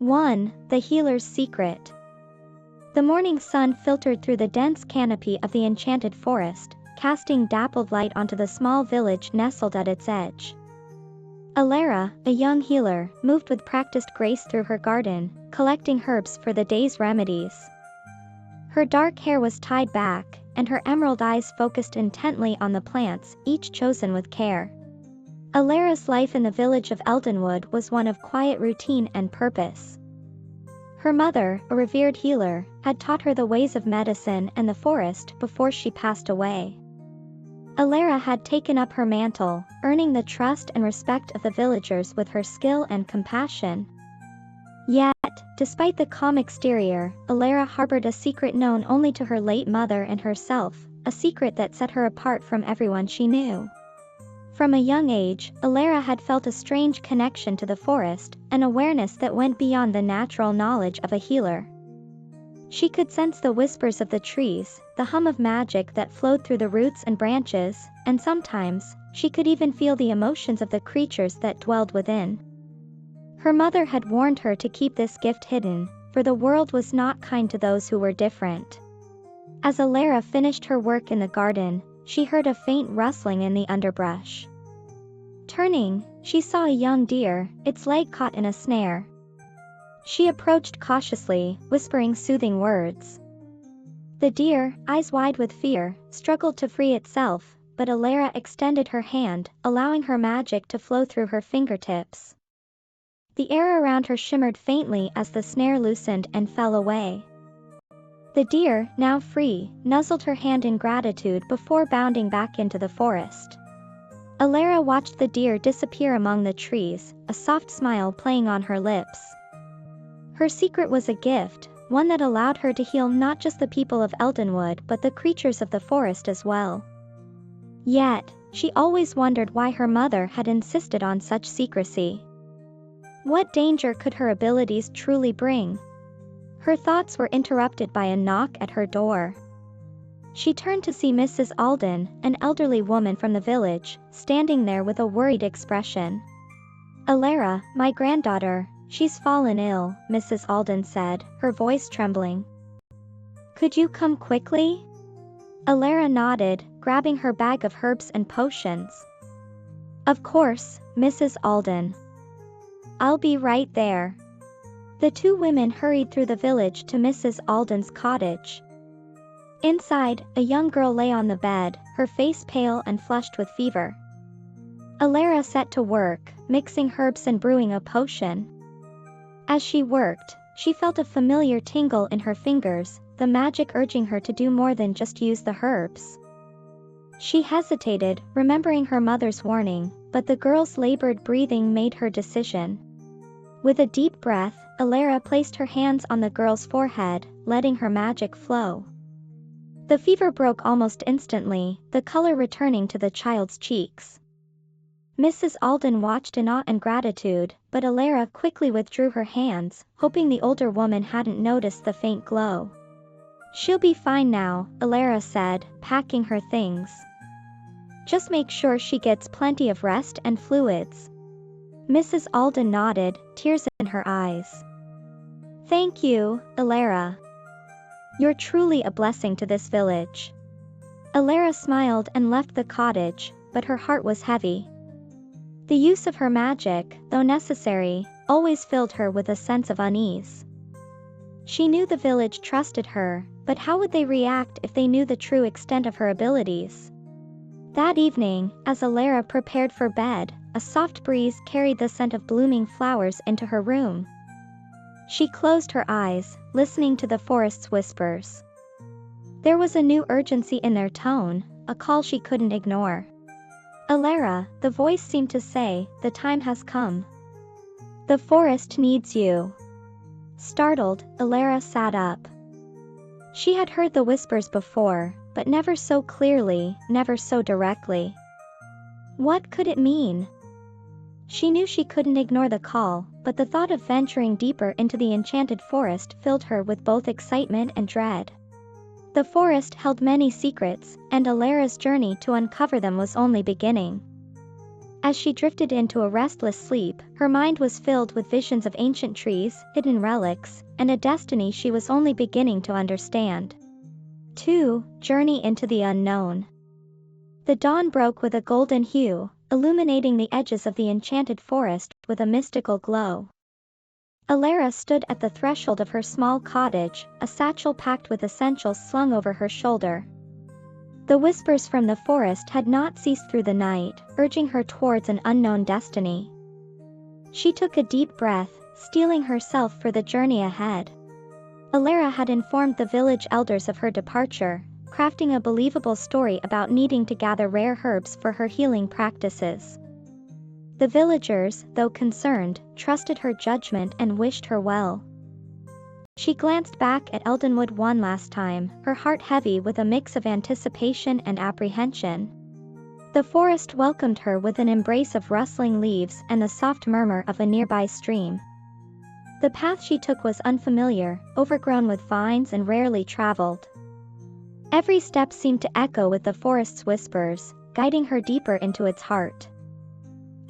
1. The Healer's Secret. The morning sun filtered through the dense canopy of the Enchanted Forest, casting dappled light onto the small village nestled at its edge. Elara, a young healer, moved with practiced grace through her garden, collecting herbs for the day's remedies. Her dark hair was tied back, and her emerald eyes focused intently on the plants, each chosen with care. Elara's life in the village of Eldenwood was one of quiet routine and purpose. Her mother, a revered healer, had taught her the ways of medicine and the forest before she passed away. Elara had taken up her mantle, earning the trust and respect of the villagers with her skill and compassion. Yet, despite the calm exterior, Elara harbored a secret known only to her late mother and herself, a secret that set her apart from everyone she knew. From a young age, Elara had felt a strange connection to the forest, an awareness that went beyond the natural knowledge of a healer. She could sense the whispers of the trees, the hum of magic that flowed through the roots and branches, and sometimes, she could even feel the emotions of the creatures that dwelled within. Her mother had warned her to keep this gift hidden, for the world was not kind to those who were different. As Elara finished her work in the garden, she heard a faint rustling in the underbrush. Turning, she saw a young deer, its leg caught in a snare. She approached cautiously, whispering soothing words. The deer, eyes wide with fear, struggled to free itself, but Elara extended her hand, allowing her magic to flow through her fingertips. The air around her shimmered faintly as the snare loosened and fell away. The deer, now free, nuzzled her hand in gratitude before bounding back into the forest. Elara watched the deer disappear among the trees, a soft smile playing on her lips. Her secret was a gift, one that allowed her to heal not just the people of Eldenwood but the creatures of the forest as well. Yet, she always wondered why her mother had insisted on such secrecy. What danger could her abilities truly bring? Her thoughts were interrupted by a knock at her door. She turned to see Mrs. Alden, an elderly woman from the village, standing there with a worried expression. "Elara, my granddaughter, she's fallen ill," Mrs. Alden said, her voice trembling. "Could you come quickly?" Elara nodded, grabbing her bag of herbs and potions. "Of course, Mrs. Alden. I'll be right there." The two women hurried through the village to Mrs. Alden's cottage. Inside, a young girl lay on the bed, her face pale and flushed with fever. Elara set to work, mixing herbs and brewing a potion. As she worked, she felt a familiar tingle in her fingers, the magic urging her to do more than just use the herbs. She hesitated, remembering her mother's warning, but the girl's labored breathing made her decision. With a deep breath, Elara placed her hands on the girl's forehead, letting her magic flow. The fever broke almost instantly, the color returning to the child's cheeks. Mrs. Alden watched in awe and gratitude, but Elara quickly withdrew her hands, hoping the older woman hadn't noticed the faint glow. "She'll be fine now," Elara said, packing her things. "Just make sure she gets plenty of rest and fluids." Mrs. Alden nodded, tears in her eyes. "Thank you, Elara. You're truly a blessing to this village." Elara smiled and left the cottage, but her heart was heavy. The use of her magic, though necessary, always filled her with a sense of unease. She knew the village trusted her, but how would they react if they knew the true extent of her abilities? That evening, as Elara prepared for bed, a soft breeze carried the scent of blooming flowers into her room. She closed her eyes, listening to the forest's whispers. There was a new urgency in their tone, a call she couldn't ignore. "Elara," the voice seemed to say, "the time has come. The forest needs you." Startled, Elara sat up. She had heard the whispers before, but never so clearly, never so directly. What could it mean? She knew she couldn't ignore the call, but the thought of venturing deeper into the Enchanted Forest filled her with both excitement and dread. The forest held many secrets, and Elara's journey to uncover them was only beginning. As she drifted into a restless sleep, her mind was filled with visions of ancient trees, hidden relics, and a destiny she was only beginning to understand. 2. Journey into the unknown. The dawn broke with a golden hue, illuminating the edges of the enchanted forest with a mystical glow. Elara stood at the threshold of her small cottage, a satchel packed with essentials slung over her shoulder. The whispers from the forest had not ceased through the night, urging her towards an unknown destiny. She took a deep breath, steeling herself for the journey ahead. Elara had informed the village elders of her departure, crafting a believable story about needing to gather rare herbs for her healing practices. The villagers, though concerned, trusted her judgment and wished her well. She glanced back at Eldenwood one last time, her heart heavy with a mix of anticipation and apprehension. The forest welcomed her with an embrace of rustling leaves and the soft murmur of a nearby stream. The path she took was unfamiliar, overgrown with vines and rarely traveled. Every step seemed to echo with the forest's whispers, guiding her deeper into its heart.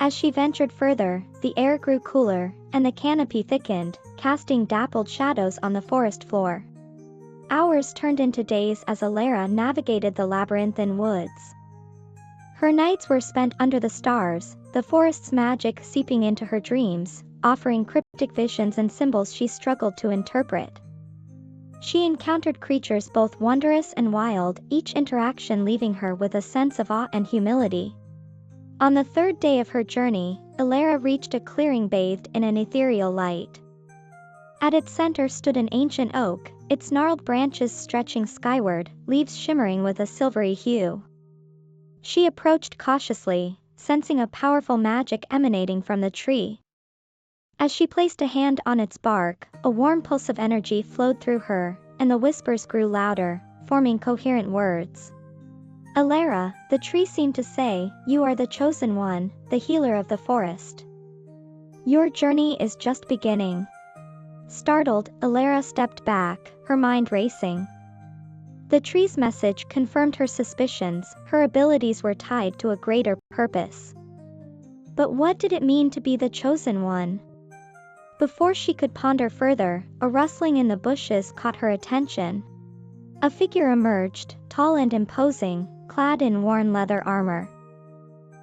As she ventured further, the air grew cooler, and the canopy thickened, casting dappled shadows on the forest floor. Hours turned into days as Elara navigated the labyrinthine woods. Her nights were spent under the stars, the forest's magic seeping into her dreams, offering cryptic visions and symbols she struggled to interpret. She encountered creatures both wondrous and wild, each interaction leaving her with a sense of awe and humility. On the third day of her journey, Elara reached a clearing bathed in an ethereal light. At its center stood an ancient oak, its gnarled branches stretching skyward, leaves shimmering with a silvery hue. She approached cautiously, sensing a powerful magic emanating from the tree. As she placed a hand on its bark, a warm pulse of energy flowed through her, and the whispers grew louder, forming coherent words. Elara, the tree seemed to say, you are the chosen one, the healer of the forest. Your journey is just beginning. Startled, Elara stepped back, her mind racing. The tree's message confirmed her suspicions, her abilities were tied to a greater purpose. But what did it mean to be the chosen one? Before she could ponder further, a rustling in the bushes caught her attention. A figure emerged, tall and imposing, clad in worn leather armor.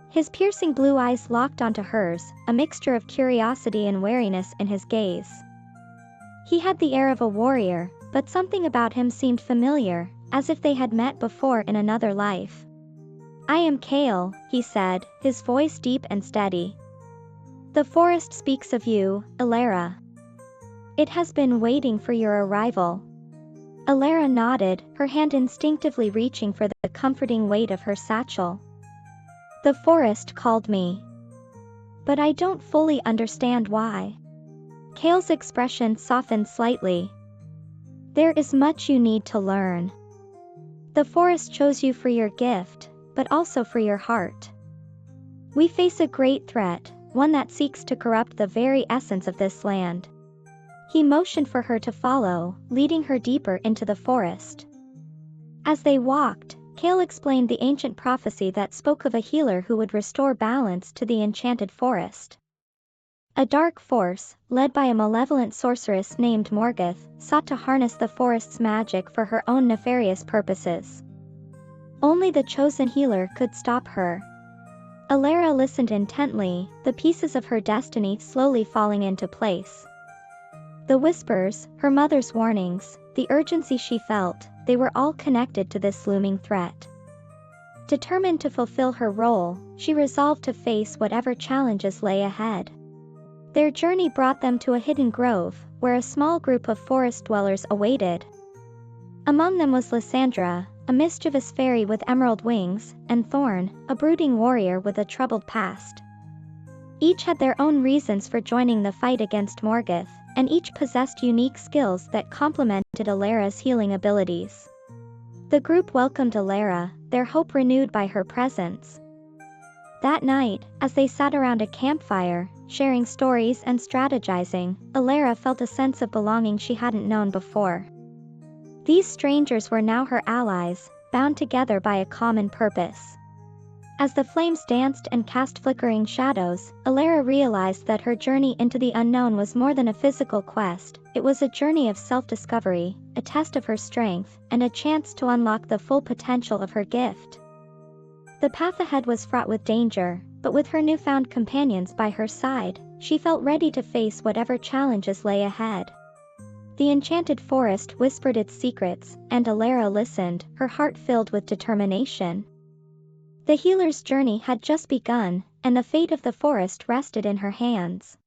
His piercing blue eyes locked onto hers, a mixture of curiosity and wariness in his gaze. He had the air of a warrior, but something about him seemed familiar, as if they had met before in another life. I am Kale, he said, his voice deep and steady. The forest speaks of you, Elara. It has been waiting for your arrival. Elara nodded, her hand instinctively reaching for the comforting weight of her satchel. The forest called me. But I don't fully understand why. Kale's expression softened slightly. There is much you need to learn. The forest chose you for your gift, but also for your heart. We face a great threat, one that seeks to corrupt the very essence of this land. He motioned for her to follow, leading her deeper into the forest. As they walked, Kale explained the ancient prophecy that spoke of a healer who would restore balance to the enchanted forest. A dark force, led by a malevolent sorceress named Morgoth, sought to harness the forest's magic for her own nefarious purposes. Only the chosen healer could stop her. Elara listened intently, the pieces of her destiny slowly falling into place. The whispers, her mother's warnings, the urgency she felt, they were all connected to this looming threat. Determined to fulfill her role, she resolved to face whatever challenges lay ahead. Their journey brought them to a hidden grove, where a small group of forest dwellers awaited. Among them was Lysandra, a mischievous fairy with emerald wings, and Thorn, a brooding warrior with a troubled past. Each had their own reasons for joining the fight against Morgoth, and each possessed unique skills that complemented Elara's healing abilities. The group welcomed Elara, their hope renewed by her presence. That night, as they sat around a campfire, sharing stories and strategizing, Elara felt a sense of belonging she hadn't known before. These strangers were now her allies, bound together by a common purpose. As the flames danced and cast flickering shadows, Elara realized that her journey into the unknown was more than a physical quest. It was a journey of self-discovery, a test of her strength, and a chance to unlock the full potential of her gift. The path ahead was fraught with danger, but with her newfound companions by her side, she felt ready to face whatever challenges lay ahead. The Enchanted Forest whispered its secrets, and Elara listened, her heart filled with determination. The healer's journey had just begun, and the fate of the forest rested in her hands.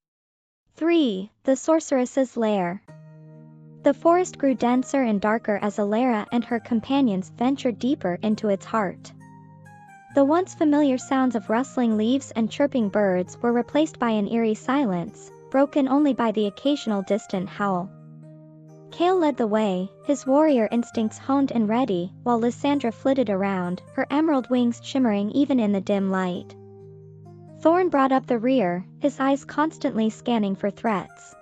3. The sorceress's lair. The forest grew denser and darker as Elara and her companions ventured deeper into its heart. The once familiar sounds of rustling leaves and chirping birds were replaced by an eerie silence, broken only by the occasional distant howl. Kale led the way, his warrior instincts honed and ready, while Lysandra flitted around, her emerald wings shimmering even in the dim light. Thorn brought up the rear, his eyes constantly scanning for threats.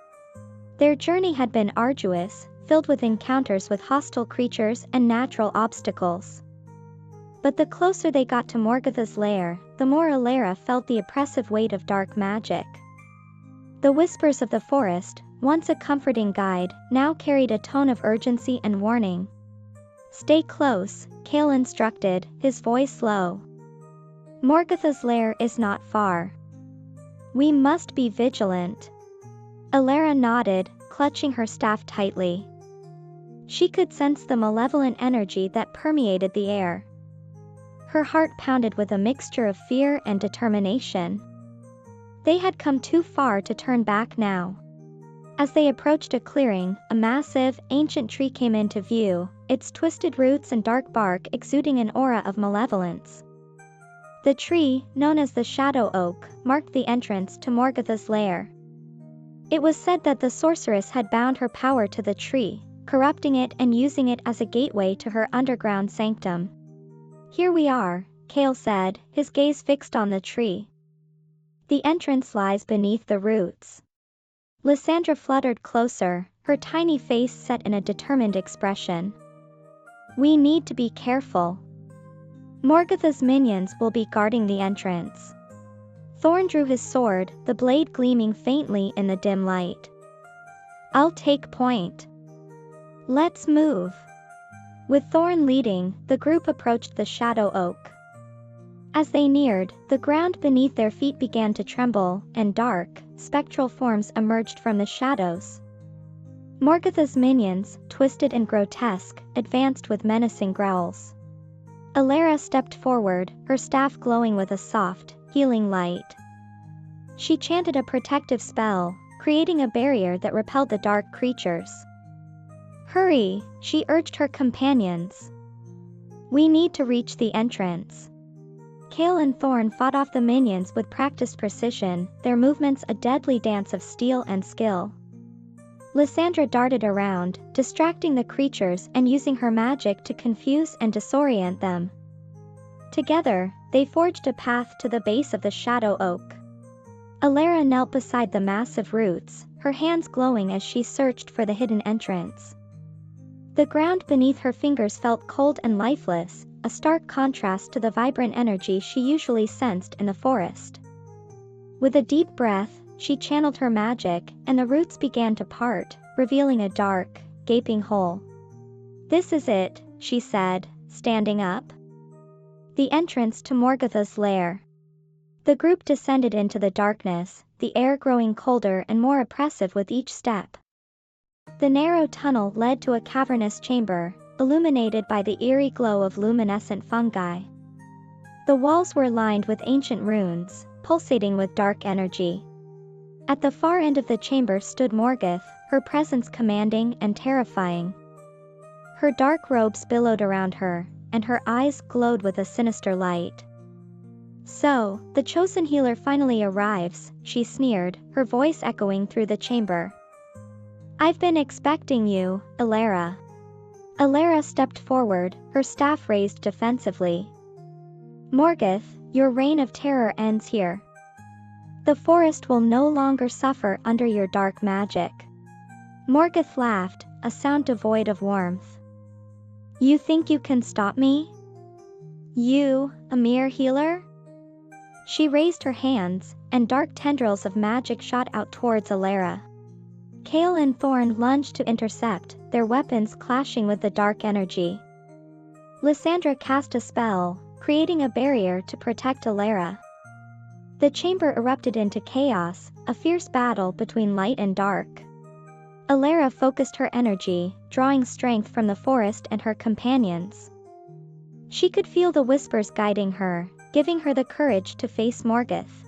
Their journey had been arduous, filled with encounters with hostile creatures and natural obstacles. But the closer they got to Morgotha's lair, the more Elara felt the oppressive weight of dark magic. The whispers of the forest, once a comforting guide, now carried a tone of urgency and warning. "Stay close," Kale instructed, his voice low. "Morgotha's lair is not far. We must be vigilant." Elara nodded, clutching her staff tightly. She could sense the malevolent energy that permeated the air. Her heart pounded with a mixture of fear and determination. They had come too far to turn back now. As they approached a clearing, a massive, ancient tree came into view, its twisted roots and dark bark exuding an aura of malevolence. The tree, known as the Shadow Oak, marked the entrance to Morgotha's lair. It was said that the sorceress had bound her power to the tree, corrupting it and using it as a gateway to her underground sanctum. "Here we are," Kale said, his gaze fixed on the tree. "The entrance lies beneath the roots." Lysandra fluttered closer, her tiny face set in a determined expression. "We need to be careful. Morgotha's minions will be guarding the entrance." Thorn drew his sword, the blade gleaming faintly in the dim light. "I'll take point. Let's move." With Thorn leading, the group approached the Shadow Oak. As they neared, the ground beneath their feet began to tremble, and dark, spectral forms emerged from the shadows. Morgotha's minions, twisted and grotesque, advanced with menacing growls. Elara stepped forward, her staff glowing with a soft, healing light. She chanted a protective spell, creating a barrier that repelled the dark creatures. "Hurry," she urged her companions. "We need to reach the entrance." Kale and Thorn fought off the minions with practiced precision, their movements a deadly dance of steel and skill. Lysandra darted around, distracting the creatures and using her magic to confuse and disorient them. Together, they forged a path to the base of the Shadow Oak. Elara knelt beside the massive roots, her hands glowing as she searched for the hidden entrance. The ground beneath her fingers felt cold and lifeless, a stark contrast to the vibrant energy she usually sensed in the forest. With a deep breath, she channeled her magic, and the roots began to part, revealing a dark, gaping hole. "This is it," she said, standing up. "The entrance to Morgotha's lair." The group descended into the darkness, the air growing colder and more oppressive with each step. The narrow tunnel led to a cavernous chamber, illuminated by the eerie glow of luminescent fungi. The walls were lined with ancient runes, pulsating with dark energy. At the far end of the chamber stood Morgoth, her presence commanding and terrifying. Her dark robes billowed around her, and her eyes glowed with a sinister light. "So, the chosen healer finally arrives," she sneered, her voice echoing through the chamber. "I've been expecting you, Elara." Elara stepped forward, her staff raised defensively. "Morgoth, your reign of terror ends here. The forest will no longer suffer under your dark magic." Morgoth laughed, a sound devoid of warmth. "You think you can stop me? You, a mere healer?" She raised her hands, and dark tendrils of magic shot out towards Elara. Kale and Thorn lunged to intercept, their weapons clashing with the dark energy. Lysandra cast a spell, creating a barrier to protect Elara. The chamber erupted into chaos, a fierce battle between light and dark. Elara focused her energy, drawing strength from the forest and her companions. She could feel the whispers guiding her, giving her the courage to face Morgoth.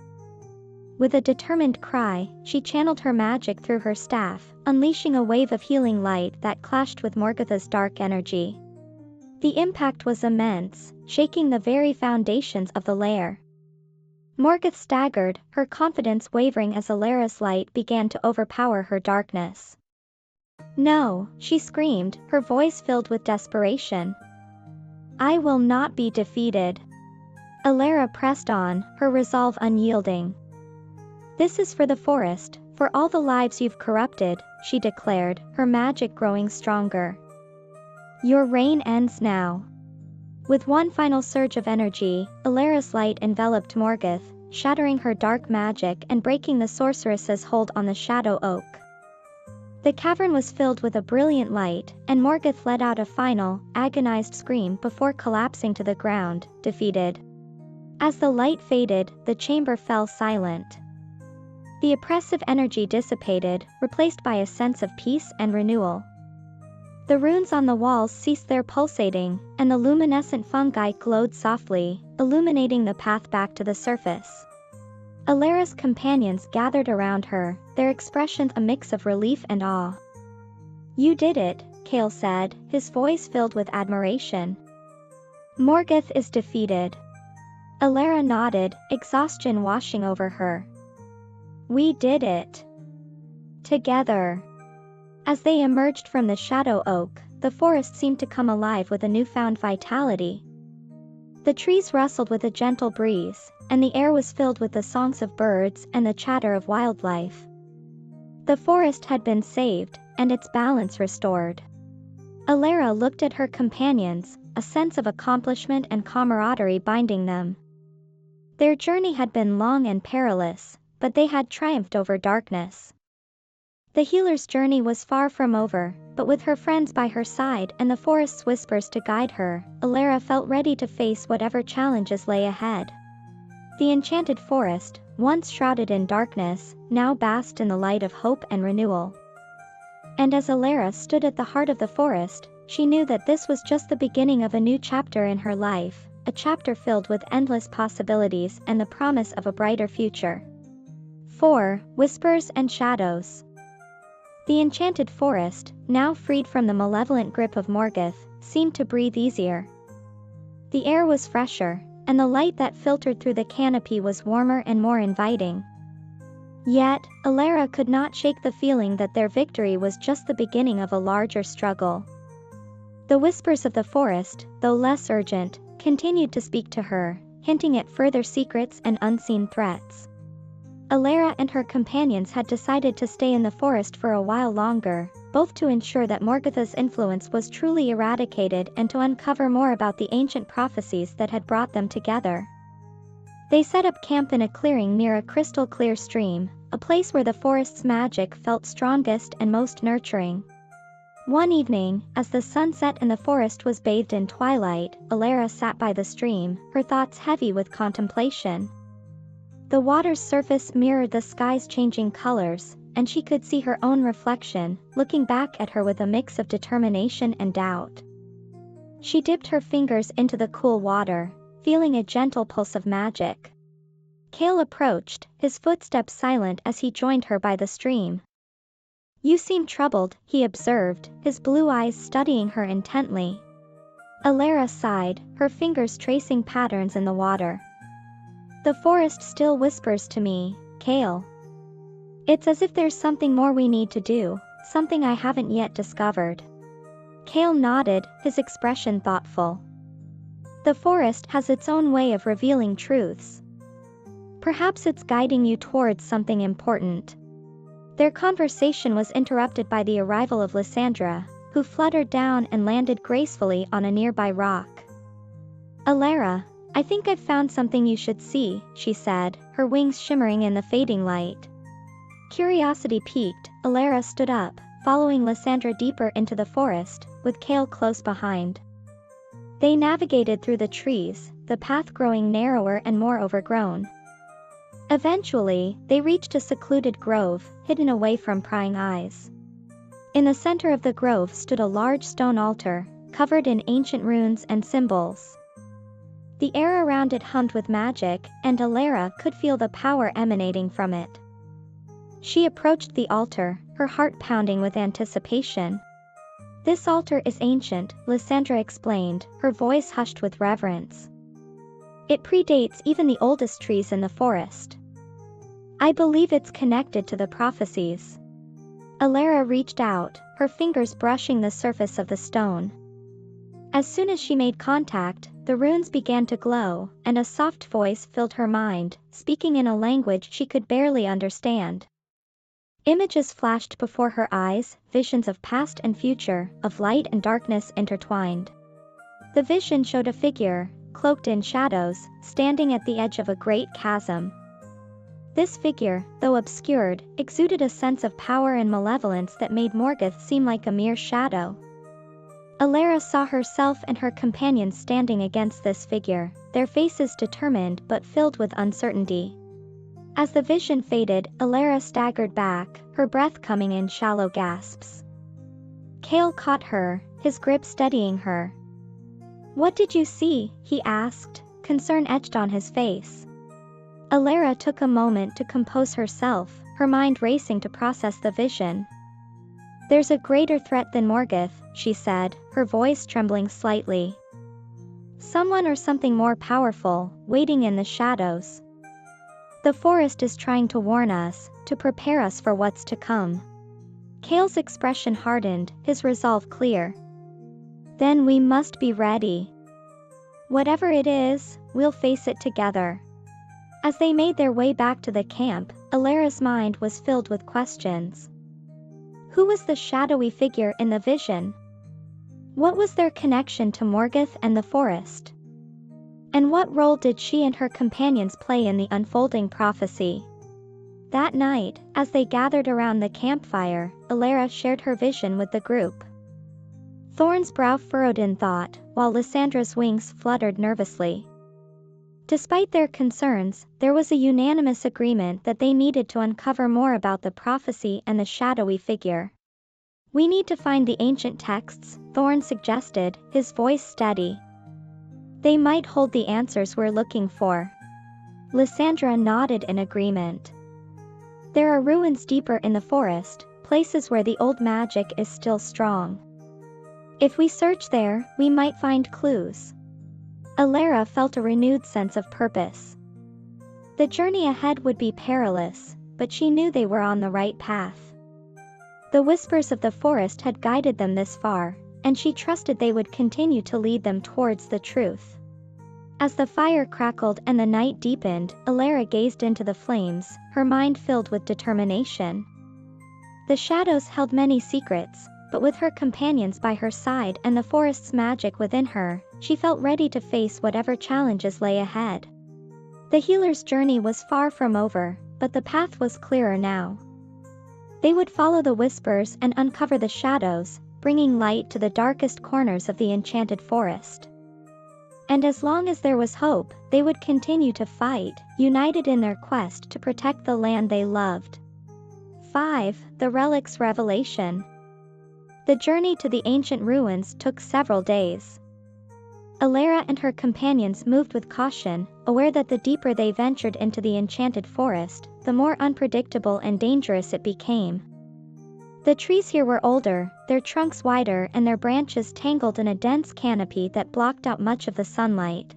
With a determined cry, she channeled her magic through her staff, unleashing a wave of healing light that clashed with Morgoth's dark energy. The impact was immense, shaking the very foundations of the lair. Morgoth staggered, her confidence wavering as Elara's light began to overpower her darkness. "No," she screamed, her voice filled with desperation. "I will not be defeated." Elara pressed on, her resolve unyielding. "This is for the forest, for all the lives you've corrupted," she declared, her magic growing stronger. "Your reign ends now." With one final surge of energy, Elara's light enveloped Morgoth, shattering her dark magic and breaking the sorceress's hold on the shadow oak. The cavern was filled with a brilliant light, and Morgoth let out a final, agonized scream before collapsing to the ground, defeated. As the light faded, the chamber fell silent. The oppressive energy dissipated, replaced by a sense of peace and renewal. The runes on the walls ceased their pulsating, and the luminescent fungi glowed softly, illuminating the path back to the surface. Elara's companions gathered around her, their expressions a mix of relief and awe. "You did it," Kale said, his voice filled with admiration. "Morgoth is defeated." Elara nodded, exhaustion washing over her. "We did it. Together." As they emerged from the shadow oak, the forest seemed to come alive with a newfound vitality. The trees rustled with a gentle breeze, and the air was filled with the songs of birds and the chatter of wildlife. The forest had been saved, and its balance restored. Elara looked at her companions, a sense of accomplishment and camaraderie binding them. Their journey had been long and perilous, but they had triumphed over darkness. The healer's journey was far from over, but with her friends by her side and the forest's whispers to guide her, Elara felt ready to face whatever challenges lay ahead. The Enchanted Forest, once shrouded in darkness, now basked in the light of hope and renewal. And as Elara stood at the heart of the forest, she knew that this was just the beginning of a new chapter in her life, a chapter filled with endless possibilities and the promise of a brighter future. 4. Whispers and Shadows. The Enchanted Forest, now freed from the malevolent grip of Morgoth, seemed to breathe easier. The air was fresher, and the light that filtered through the canopy was warmer and more inviting. Yet, Elara could not shake the feeling that their victory was just the beginning of a larger struggle. The whispers of the forest, though less urgent, continued to speak to her, hinting at further secrets and unseen threats. Elara and her companions had decided to stay in the forest for a while longer, both to ensure that Morgoth's influence was truly eradicated and to uncover more about the ancient prophecies that had brought them together. They set up camp in a clearing near a crystal-clear stream, a place where the forest's magic felt strongest and most nurturing. One evening, as the sun set and the forest was bathed in twilight, Elara sat by the stream, her thoughts heavy with contemplation. The water's surface mirrored the sky's changing colors, and she could see her own reflection, looking back at her with a mix of determination and doubt. She dipped her fingers into the cool water, feeling a gentle pulse of magic. Kale approached, his footsteps silent as he joined her by the stream. "You seem troubled," he observed, his blue eyes studying her intently. Elara sighed, her fingers tracing patterns in the water. "The forest still whispers to me, Kale. It's as if there's something more we need to do, something I haven't yet discovered." Kale nodded, his expression thoughtful. "The forest has its own way of revealing truths. Perhaps it's guiding you towards something important." Their conversation was interrupted by the arrival of Lysandra, who fluttered down and landed gracefully on a nearby rock. "Elara, "I think I've found something you should see," she said, her wings shimmering in the fading light. Curiosity piqued, Elara stood up, following Lysandra deeper into the forest, with Kale close behind. They navigated through the trees, the path growing narrower and more overgrown. Eventually, they reached a secluded grove, hidden away from prying eyes. In the center of the grove stood a large stone altar, covered in ancient runes and symbols. The air around it hummed with magic, and Elara could feel the power emanating from it. She approached the altar, her heart pounding with anticipation. "This altar is ancient," Lysandra explained, her voice hushed with reverence. "It predates even the oldest trees in the forest. I believe it's connected to the prophecies." Elara reached out, her fingers brushing the surface of the stone. As soon as she made contact, the runes began to glow, and a soft voice filled her mind, speaking in a language she could barely understand. Images flashed before her eyes, visions of past and future, of light and darkness intertwined. The vision showed a figure, cloaked in shadows, standing at the edge of a great chasm. This figure, though obscured, exuded a sense of power and malevolence that made Morgoth seem like a mere shadow. Elara saw herself and her companions standing against this figure, their faces determined but filled with uncertainty. As the vision faded, Elara staggered back, her breath coming in shallow gasps. Kale caught her, his grip steadying her. "What did you see?" he asked, concern etched on his face. Elara took a moment to compose herself, her mind racing to process the vision. "There's a greater threat than Morgoth," she said, her voice trembling slightly. "Someone or something more powerful, waiting in the shadows. The forest is trying to warn us, to prepare us for what's to come." Kale's expression hardened, his resolve clear. "Then we must be ready. Whatever it is, we'll face it together." As they made their way back to the camp, Elara's mind was filled with questions. Who was the shadowy figure in the vision? What was their connection to Morgoth and the forest? And what role did she and her companions play in the unfolding prophecy? That night, as they gathered around the campfire, Elara shared her vision with the group. Thorn's brow furrowed in thought, while Lysandra's wings fluttered nervously. Despite their concerns, there was a unanimous agreement that they needed to uncover more about the prophecy and the shadowy figure. "We need to find the ancient texts," Thorn suggested, his voice steady. "They might hold the answers we're looking for." Lysandra nodded in agreement. "There are ruins deeper in the forest, places where the old magic is still strong. If we search there, we might find clues." Elara felt a renewed sense of purpose. The journey ahead would be perilous, but she knew they were on the right path. The whispers of the forest had guided them this far, and she trusted they would continue to lead them towards the truth. As the fire crackled and the night deepened, Elara gazed into the flames, her mind filled with determination. The shadows held many secrets, but with her companions by her side and the forest's magic within her, she felt ready to face whatever challenges lay ahead. The healer's journey was far from over, but the path was clearer now. They would follow the whispers and uncover the shadows, bringing light to the darkest corners of the Enchanted Forest. And as long as there was hope, they would continue to fight, united in their quest to protect the land they loved. 5. The Relic's Revelation. The journey to the ancient ruins took several days. Elara and her companions moved with caution, aware that the deeper they ventured into the Enchanted Forest, the more unpredictable and dangerous it became. The trees here were older, their trunks wider and their branches tangled in a dense canopy that blocked out much of the sunlight.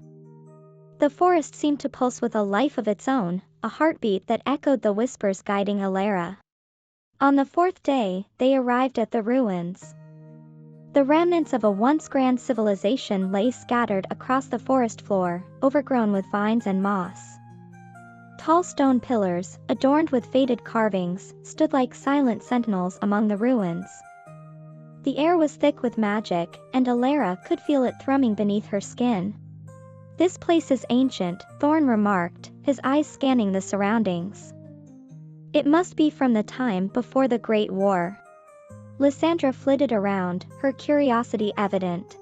The forest seemed to pulse with a life of its own, a heartbeat that echoed the whispers guiding Elara. On the 4th day, they arrived at the ruins. The remnants of a once grand civilization lay scattered across the forest floor, overgrown with vines and moss. Tall stone pillars, adorned with faded carvings, stood like silent sentinels among the ruins. The air was thick with magic, and Elara could feel it thrumming beneath her skin. "This place is ancient," Thorn remarked, his eyes scanning the surroundings. "It must be from the time before the Great War." Lysandra flitted around, her curiosity evident.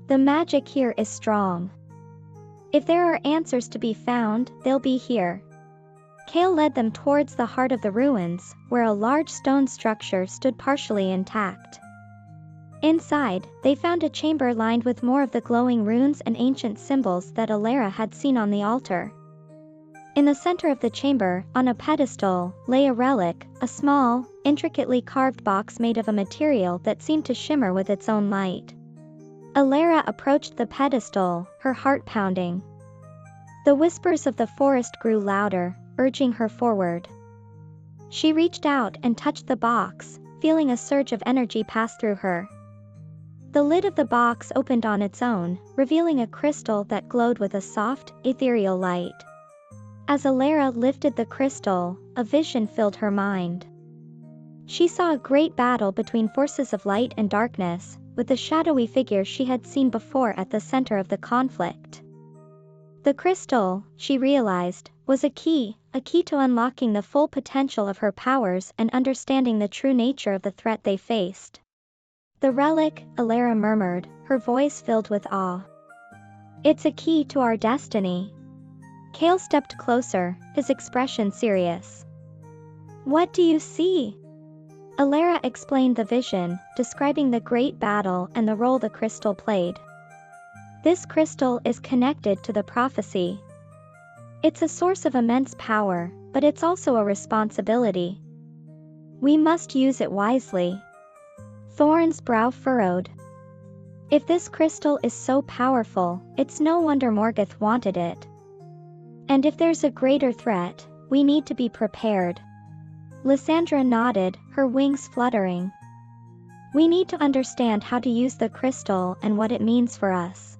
"The magic here is strong. If there are answers to be found, they'll be here." Kale led them towards the heart of the ruins, where a large stone structure stood partially intact. Inside, they found a chamber lined with more of the glowing runes and ancient symbols that Elara had seen on the altar. In the center of the chamber, on a pedestal, lay a relic, a small, intricately carved box made of a material that seemed to shimmer with its own light. Elara approached the pedestal, her heart pounding. The whispers of the forest grew louder, urging her forward. She reached out and touched the box, feeling a surge of energy pass through her. The lid of the box opened on its own, revealing a crystal that glowed with a soft, ethereal light. As Elara lifted the crystal, a vision filled her mind. She saw a great battle between forces of light and darkness, with the shadowy figure she had seen before at the center of the conflict. The crystal, she realized, was a key to unlocking the full potential of her powers and understanding the true nature of the threat they faced. "The relic," Elara murmured, her voice filled with awe. "It's a key to our destiny." Kale stepped closer, his expression serious. "What do you see?" Elara explained the vision, describing the great battle and the role the crystal played. "This crystal is connected to the prophecy. It's a source of immense power, but it's also a responsibility. We must use it wisely." Thorn's brow furrowed. If this crystal is so powerful, it's no wonder Morgoth wanted it. And if there's a greater threat, we need to be prepared. Lysandra nodded, her wings fluttering. "We need to understand how to use the crystal and what it means for us."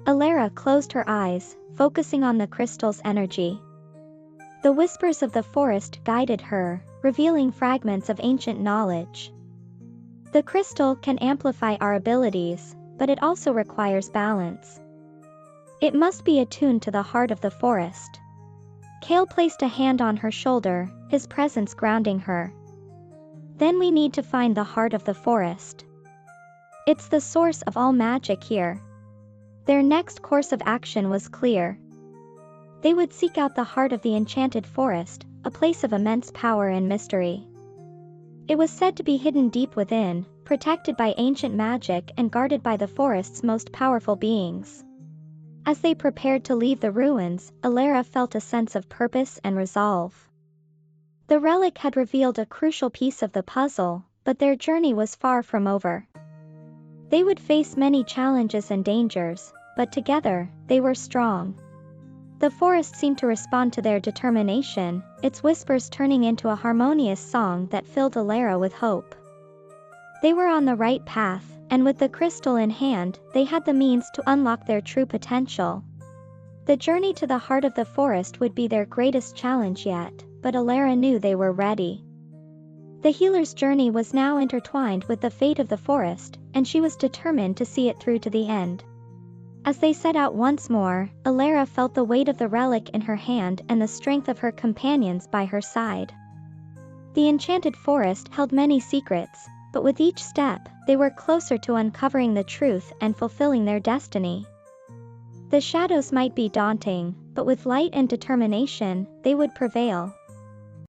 Elara closed her eyes, focusing on the crystal's energy. The whispers of the forest guided her, revealing fragments of ancient knowledge. The crystal can amplify our abilities, but it also requires balance. It must be attuned to the heart of the forest. Kale placed a hand on her shoulder, his presence grounding her. "Then we need to find the heart of the forest. It's the source of all magic here." Their next course of action was clear. They would seek out the heart of the Enchanted Forest, a place of immense power and mystery. It was said to be hidden deep within, protected by ancient magic and guarded by the forest's most powerful beings. As they prepared to leave the ruins, Elara felt a sense of purpose and resolve. The relic had revealed a crucial piece of the puzzle, but their journey was far from over. They would face many challenges and dangers, but together, they were strong. The forest seemed to respond to their determination, its whispers turning into a harmonious song that filled Elara with hope. They were on the right path, and with the crystal in hand, they had the means to unlock their true potential. The journey to the heart of the forest would be their greatest challenge yet, but Elara knew they were ready. The healer's journey was now intertwined with the fate of the forest, and she was determined to see it through to the end. As they set out once more, Elara felt the weight of the relic in her hand and the strength of her companions by her side. The Enchanted Forest held many secrets, but with each step, they were closer to uncovering the truth and fulfilling their destiny. The shadows might be daunting, but with light and determination, they would prevail.